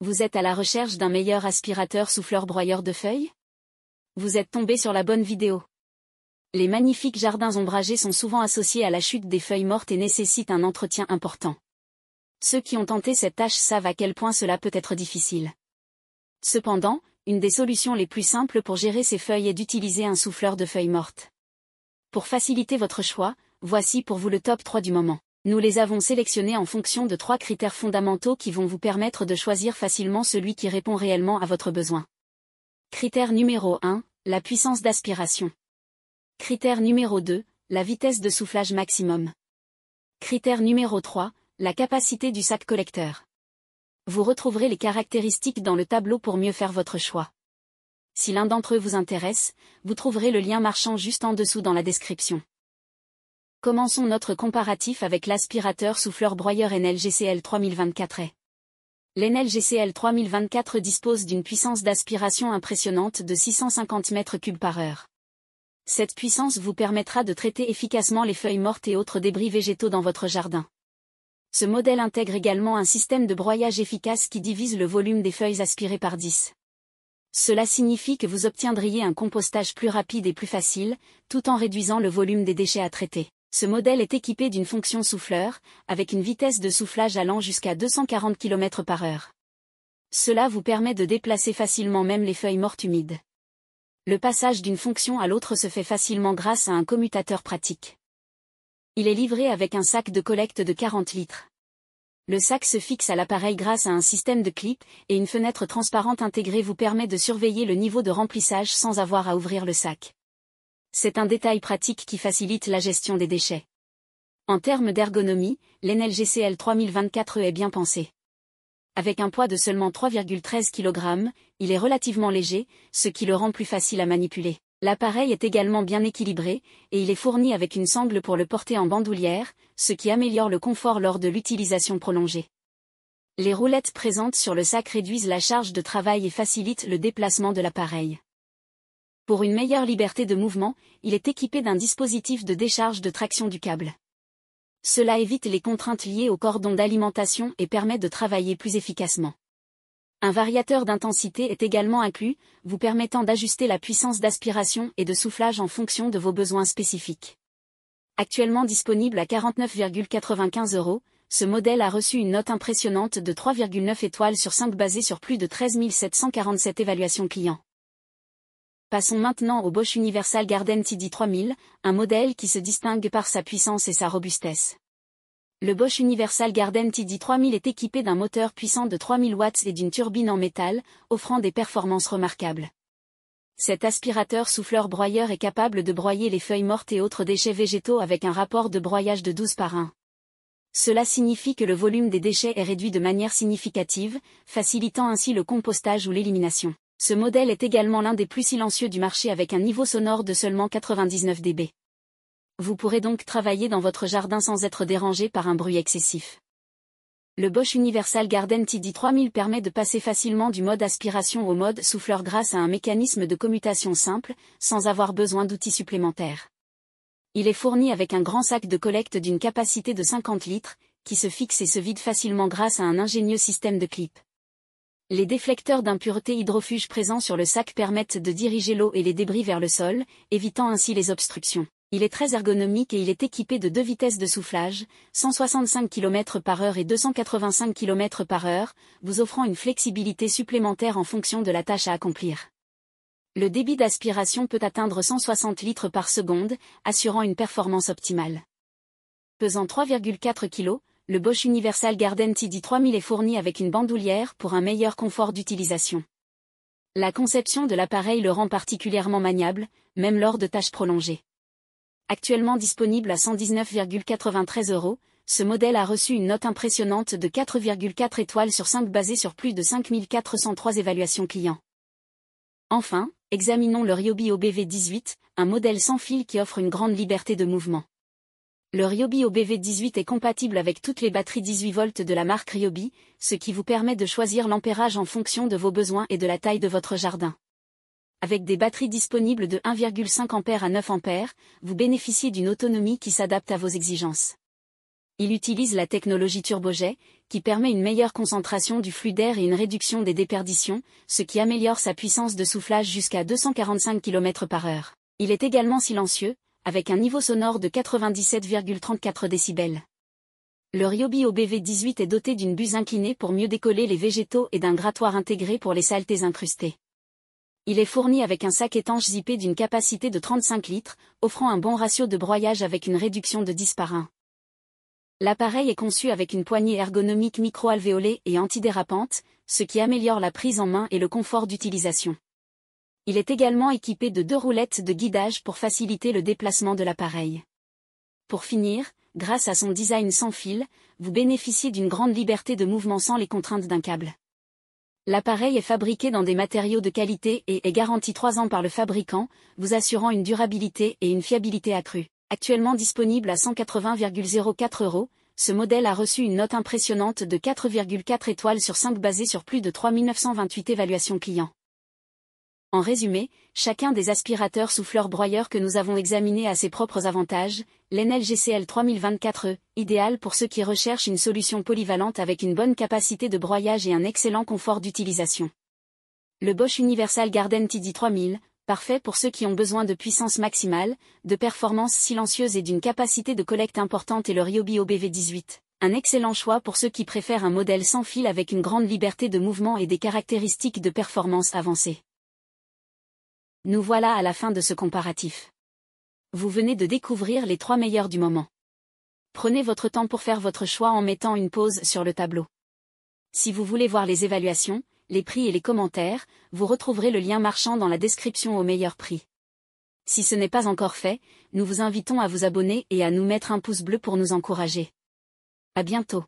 Vous êtes à la recherche d'un meilleur aspirateur souffleur-broyeur de feuilles? Vous êtes tombé sur la bonne vidéo. Les magnifiques jardins ombragés sont souvent associés à la chute des feuilles mortes et nécessitent un entretien important. Ceux qui ont tenté cette tâche savent à quel point cela peut être difficile. Cependant, une des solutions les plus simples pour gérer ces feuilles est d'utiliser un souffleur de feuilles mortes. Pour faciliter votre choix, voici pour vous le top 3 du moment. Nous les avons sélectionnés en fonction de 3 critères fondamentaux qui vont vous permettre de choisir facilement celui qui répond réellement à votre besoin. Critère numéro 1, la puissance d'aspiration. Critère numéro 2, la vitesse de soufflage maximum. Critère numéro 3, la capacité du sac collecteur. Vous retrouverez les caractéristiques dans le tableau pour mieux faire votre choix. Si l'un d'entre eux vous intéresse, vous trouverez le lien marchand juste en dessous dans la description. Commençons notre comparatif avec l'aspirateur souffleur-broyeur Enel GCL 3024E. L'Enel GCL 3024 dispose d'une puissance d'aspiration impressionnante de 650 m3 par heure. Cette puissance vous permettra de traiter efficacement les feuilles mortes et autres débris végétaux dans votre jardin. Ce modèle intègre également un système de broyage efficace qui divise le volume des feuilles aspirées par 10. Cela signifie que vous obtiendriez un compostage plus rapide et plus facile, tout en réduisant le volume des déchets à traiter. Ce modèle est équipé d'une fonction souffleur, avec une vitesse de soufflage allant jusqu'à 240 km par heure. Cela vous permet de déplacer facilement même les feuilles mortes humides. Le passage d'une fonction à l'autre se fait facilement grâce à un commutateur pratique. Il est livré avec un sac de collecte de 40 litres. Le sac se fixe à l'appareil grâce à un système de clip, et une fenêtre transparente intégrée vous permet de surveiller le niveau de remplissage sans avoir à ouvrir le sac. C'est un détail pratique qui facilite la gestion des déchets. En termes d'ergonomie, l'Enel GCL 3024E est bien pensé. Avec un poids de seulement 3,13 kg, il est relativement léger, ce qui le rend plus facile à manipuler. L'appareil est également bien équilibré, et il est fourni avec une sangle pour le porter en bandoulière, ce qui améliore le confort lors de l'utilisation prolongée. Les roulettes présentes sur le sac réduisent la charge de travail et facilitent le déplacement de l'appareil. Pour une meilleure liberté de mouvement, il est équipé d'un dispositif de décharge de traction du câble. Cela évite les contraintes liées au cordon d'alimentation et permet de travailler plus efficacement. Un variateur d'intensité est également inclus, vous permettant d'ajuster la puissance d'aspiration et de soufflage en fonction de vos besoins spécifiques. Actuellement disponible à 49,95 €, ce modèle a reçu une note impressionnante de 3,9 étoiles sur 5 basée sur plus de 13 747 évaluations clients. Passons maintenant au Bosch Universal Garden TD 3000, un modèle qui se distingue par sa puissance et sa robustesse. Le Bosch Universal Garden TD 3000 est équipé d'un moteur puissant de 3000 watts et d'une turbine en métal, offrant des performances remarquables. Cet aspirateur souffleur-broyeur est capable de broyer les feuilles mortes et autres déchets végétaux avec un rapport de broyage de 12:1. Cela signifie que le volume des déchets est réduit de manière significative, facilitant ainsi le compostage ou l'élimination. Ce modèle est également l'un des plus silencieux du marché avec un niveau sonore de seulement 99 dB. Vous pourrez donc travailler dans votre jardin sans être dérangé par un bruit excessif. Le Bosch Universal Garden TD 3000 permet de passer facilement du mode aspiration au mode souffleur grâce à un mécanisme de commutation simple, sans avoir besoin d'outils supplémentaires. Il est fourni avec un grand sac de collecte d'une capacité de 50 litres, qui se fixe et se vide facilement grâce à un ingénieux système de clip. Les déflecteurs d'impuretés hydrofuges présents sur le sac permettent de diriger l'eau et les débris vers le sol, évitant ainsi les obstructions. Il est très ergonomique et il est équipé de 2 vitesses de soufflage, 165 km/h et 285 km/h, vous offrant une flexibilité supplémentaire en fonction de la tâche à accomplir. Le débit d'aspiration peut atteindre 160 litres par seconde, assurant une performance optimale. Pesant 3,4 kg, le Bosch Universal Garden TD 3000 est fourni avec une bandoulière pour un meilleur confort d'utilisation. La conception de l'appareil le rend particulièrement maniable, même lors de tâches prolongées. Actuellement disponible à 119,93 €, ce modèle a reçu une note impressionnante de 4,4 étoiles sur 5 basée sur plus de 5403 évaluations clients. Enfin, examinons le Ryobi OBV18, un modèle sans fil qui offre une grande liberté de mouvement. Le Ryobi OBV18 est compatible avec toutes les batteries 18 volts de la marque Ryobi, ce qui vous permet de choisir l'ampérage en fonction de vos besoins et de la taille de votre jardin. Avec des batteries disponibles de 1,5 A à 9 A, vous bénéficiez d'une autonomie qui s'adapte à vos exigences. Il utilise la technologie turbojet, qui permet une meilleure concentration du flux d'air et une réduction des déperditions, ce qui améliore sa puissance de soufflage jusqu'à 245 km/h. Il est également silencieux, avec un niveau sonore de 97,34 décibels. Le Ryobi OBV18 est doté d'une buse inclinée pour mieux décoller les végétaux et d'un grattoir intégré pour les saletés incrustées. Il est fourni avec un sac étanche zippé d'une capacité de 35 litres, offrant un bon ratio de broyage avec une réduction de 10/1. L'appareil est conçu avec une poignée ergonomique micro-alvéolée et antidérapante, ce qui améliore la prise en main et le confort d'utilisation. Il est également équipé de 2 roulettes de guidage pour faciliter le déplacement de l'appareil. Pour finir, grâce à son design sans fil, vous bénéficiez d'une grande liberté de mouvement sans les contraintes d'un câble. L'appareil est fabriqué dans des matériaux de qualité et est garanti 3 ans par le fabricant, vous assurant une durabilité et une fiabilité accrues. Actuellement disponible à 180,04 €, ce modèle a reçu une note impressionnante de 4,4 étoiles sur 5 basée sur plus de 3928 évaluations clients. En résumé, chacun des aspirateurs souffleurs-broyeurs que nous avons examinés a ses propres avantages. L'Enel GCL 3024E, idéal pour ceux qui recherchent une solution polyvalente avec une bonne capacité de broyage et un excellent confort d'utilisation. Le Bosch Universal Garden TD 3000, parfait pour ceux qui ont besoin de puissance maximale, de performance silencieuse et d'une capacité de collecte importante, et le Ryobi OBV18. Un excellent choix pour ceux qui préfèrent un modèle sans fil avec une grande liberté de mouvement et des caractéristiques de performance avancées. Nous voilà à la fin de ce comparatif. Vous venez de découvrir les 3 meilleurs du moment. Prenez votre temps pour faire votre choix en mettant une pause sur le tableau. Si vous voulez voir les évaluations, les prix et les commentaires, vous retrouverez le lien marchand dans la description au meilleur prix. Si ce n'est pas encore fait, nous vous invitons à vous abonner et à nous mettre un pouce bleu pour nous encourager. À bientôt.